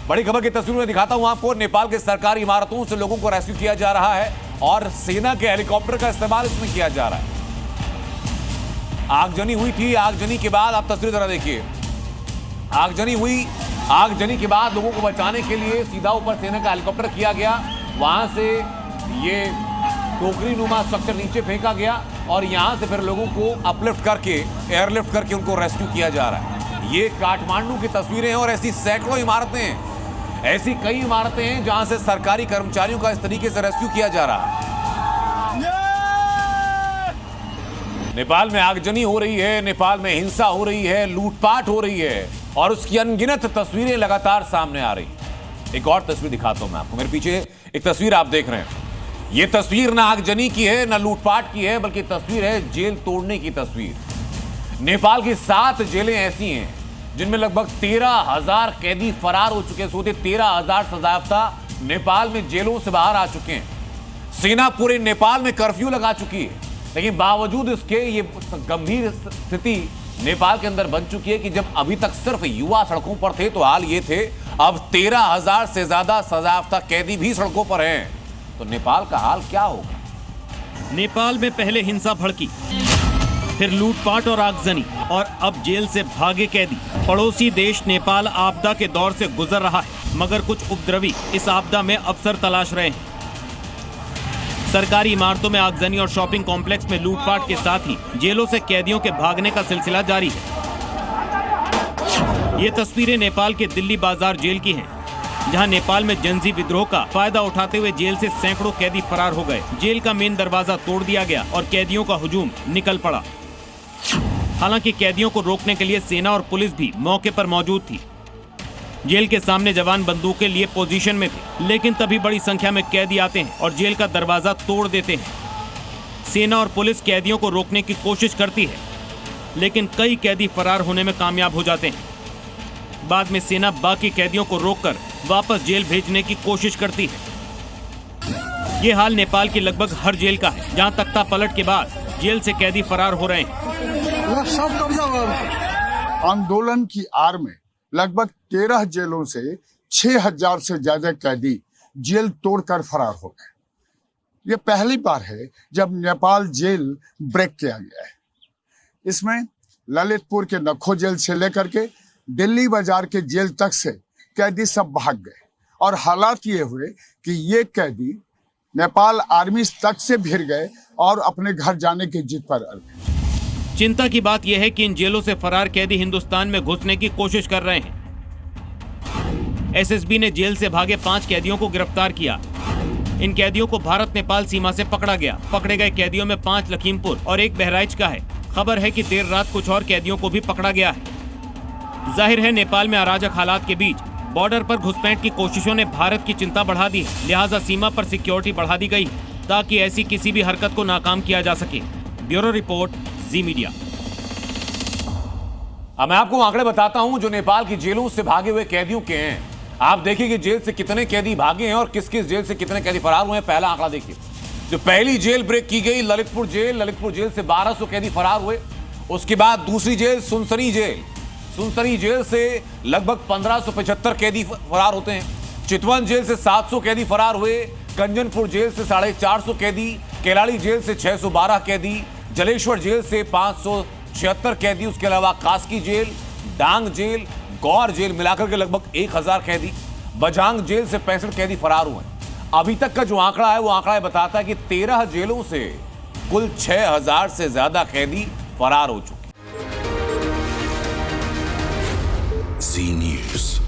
बड़ी खबर की तस्वीर में दिखाता हूं आपको। नेपाल के सरकारी इमारतों से लोगों को रेस्क्यू किया जा रहा है और सेना के हेलीकॉप्टर का इस्तेमाल इसमें किया जा रहा है। आगजनी हुई थी, आगजनी के बाद आप तस्वीर जरा देखिए। आगजनी हुई, आगजनी के बाद लोगों को बचाने के लिए सीधा ऊपर सेना का हेलीकॉप्टर किया गया। वहां से ये टोकरी नुमा स्ट्रक्चर नीचे फेंका गया और यहां से फिर लोगों को अपलिफ्ट करके, एयरलिफ्ट करके उनको रेस्क्यू किया जा रहा है। ये काठमांडू की तस्वीरें हैं और ऐसी सैकड़ों इमारतें हैं, ऐसी कई इमारतें हैं जहां से सरकारी कर्मचारियों का इस तरीके से रेस्क्यू किया जा रहा है। नेपाल में आगजनी हो रही है, नेपाल में हिंसा हो रही है, लूटपाट हो रही है और उसकी अनगिनत तस्वीरें लगातार सामने आ रही हैं। एक और तस्वीर दिखाता हूं मैं आपको। मेरे पीछे एक तस्वीर आप देख रहे हैं। यह तस्वीर ना आगजनी की है, ना लूटपाट की है, बल्कि तस्वीर है जेल तोड़ने की तस्वीर। नेपाल की 7 जेलें ऐसी हैं जिनमें लगभग 13,000 कैदी फरार हो चुके हैं। सोचिए 13,000 सजायाफ्ता नेपाल में जेलों से बाहर आ चुके हैं। सेना पूरे नेपाल में कर्फ्यू लगा चुकी है, लेकिन बावजूद इसके ये गंभीर स्थिति नेपाल के अंदर बन चुकी है कि जब अभी तक सिर्फ युवा सड़कों पर थे तो हाल ये थे, अब 13,000 से ज्यादा सजायाफ्ता कैदी भी सड़कों पर हैं। तो नेपाल का हाल क्या होगा? नेपाल में पहले हिंसा भड़की, फिर लूटपाट और आगजनी और अब जेल से भागे कैदी। पड़ोसी देश नेपाल आपदा के दौर से गुजर रहा है, मगर कुछ उपद्रवी इस आपदा में अवसर तलाश रहे हैं। सरकारी इमारतों में आगजनी और शॉपिंग कॉम्प्लेक्स में लूटपाट के साथ ही जेलों से कैदियों के भागने का सिलसिला जारी है। ये तस्वीरें नेपाल के दिल्ली बाजार जेल की हैं, जहां नेपाल में जनजी विद्रोह का फायदा उठाते हुए जेल से सैकड़ों कैदी फरार हो गए। जेल का मेन दरवाजा तोड़ दिया गया और कैदियों का हुजूम निकल पड़ा। हालांकि कैदियों को रोकने के लिए सेना और पुलिस भी मौके पर मौजूद थी। जेल के सामने जवान बंदूकें लिए पोजीशन में थे, लेकिन तभी बड़ी संख्या में कैदी आते हैं और जेल का दरवाजा तोड़ देते हैं। सेना और पुलिस कैदियों को रोकने की कोशिश करती है, लेकिन कई कैदी फरार होने में कामयाब हो जाते हैं। बाद में सेना बाकी कैदियों को रोककर वापस जेल भेजने की कोशिश करती है। ये हाल नेपाल की लगभग हर जेल का है, जहां तख्ता पलट के बाद जेल से कैदी फरार हो रहे हैं। आंदोलन की आड़ में लगभग 13 जेलों से 6,000 से ज्यादा कैदी जेल तोड़कर फरार हो गए। ये पहली बार है जब नेपाल जेल ब्रेक किया गया है। इसमें ललितपुर के नखो जेल से लेकर के दिल्ली बाजार के जेल तक से कैदी सब भाग गए और हालात ये हुए कि ये कैदी नेपाल आर्मी तक से भिड़ गए और अपने घर जाने की जिद पर अड़ गए। चिंता की बात यह है कि इन जेलों से फरार कैदी हिंदुस्तान में घुसने की कोशिश कर रहे हैं। एसएसबी ने जेल से भागे 5 कैदियों को गिरफ्तार किया। इन कैदियों को भारत नेपाल सीमा से पकड़ा गया। पकड़े गए कैदियों में 5 लखीमपुर और 1 बहराइच का है। खबर है कि देर रात कुछ और कैदियों को भी पकड़ा गया है। जाहिर है नेपाल में अराजक हालात के बीच बॉर्डर पर घुसपैठ की कोशिशों ने भारत की चिंता बढ़ा दी है। लिहाजा सीमा पर सिक्योरिटी बढ़ा दी गई ताकि ऐसी किसी भी हरकत को नाकाम किया जा सके। ब्यूरो रिपोर्ट, जी मीडिया। अब मैं आपको आंकड़े बताता हूं जो नेपाल की जेलों से भागे हुए कैदियों के हैं। आप देखिए कि जेल से कितने कैदी भागे हैं और किस किस जेल से कितने कैदी फरार हुए हैं। पहला आंकड़ा देखिए, जो पहली जेल ब्रेक की गई ललितपुर जेल से 1200 कैदी फरार हुए। उसके बाद दूसरी जेल सुनसरी जेल से लगभग 1575 कैदी फरार होते हैं। चितवन जेल से 700 कैदी फरार हुए। कंचनपुर जेल से 450 कैदी, केलाड़ी जेल से 612 कैदी, जलेश्वर जेल से 576 कैदी, उसके अलावा कास्की जेल, डांग जेल, गौर जेल मिलाकर के लगभग 1000 कैदी, बजांग जेल से 65 कैदी फरार हुए। अभी तक का जो आंकड़ा है वो आंकड़ा बताता है कि 13 जेलों से कुल 6,000 से ज्यादा कैदी फरार हो चुके। जी न्यूज़।